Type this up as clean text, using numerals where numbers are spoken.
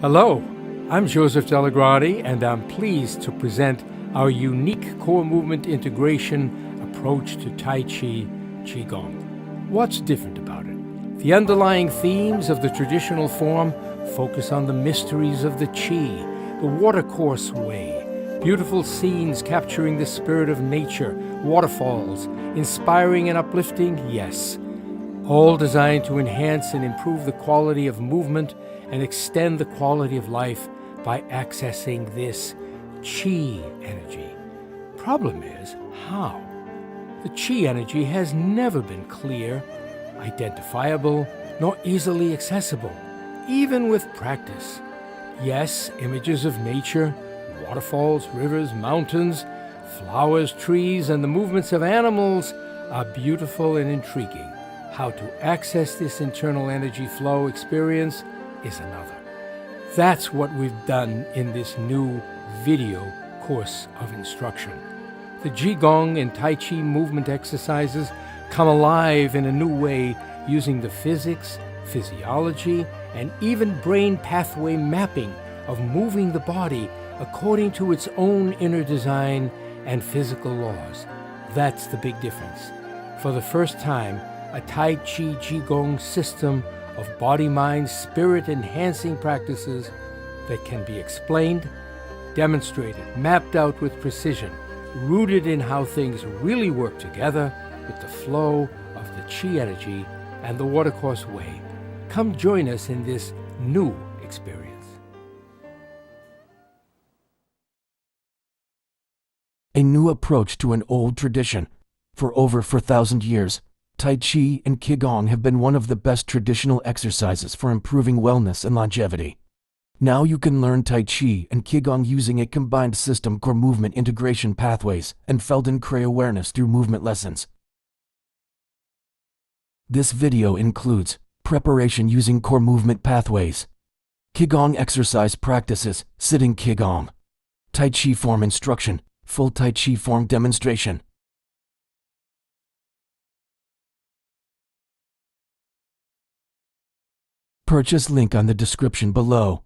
Hello, I'm Josef DellaGrotte, and I'm pleased to present our unique core movement integration approach to Tai Chi Qigong. What's different about it? The underlying themes of the traditional form focus on the mysteries of the Qi, the watercourse way, beautiful scenes capturing the spirit of nature, waterfalls, inspiring and uplifting, yes, all designed to enhance and improve the quality of movement and extend the quality of life by accessing this Qi energy. Problem is, how? The Qi energy has never been clear, identifiable, nor easily accessible, even with practice. Yes, images of nature, waterfalls, rivers, mountains, flowers, trees, and the movements of animals are beautiful and intriguing. How to access this internal energy flow experience is another. That's what we've done in this new video course of instruction. The Qigong and Tai Chi movement exercises come alive in a new way using the physics, physiology, and even brain pathway mapping of moving the body according to its own inner design and physical laws. That's the big difference. For the first time, a Tai Chi Qigong system of body, mind, spirit enhancing practices that can be explained, demonstrated, mapped out with precision, rooted in how things really work together with the flow of the Qi energy and the watercourse way. Come join us in this new experience. A new approach to an old tradition. For over 4,000 years, Tai Chi and Qigong have been one of the best traditional exercises for improving wellness and longevity. Now you can learn Tai Chi and Qigong using a combined system core movement integration pathways and Feldenkrais awareness through movement lessons. This video includes preparation using core movement pathways, Qigong exercise practices, sitting Qigong, Tai Chi form instruction, full Tai Chi form demonstration. Purchase link on the description below.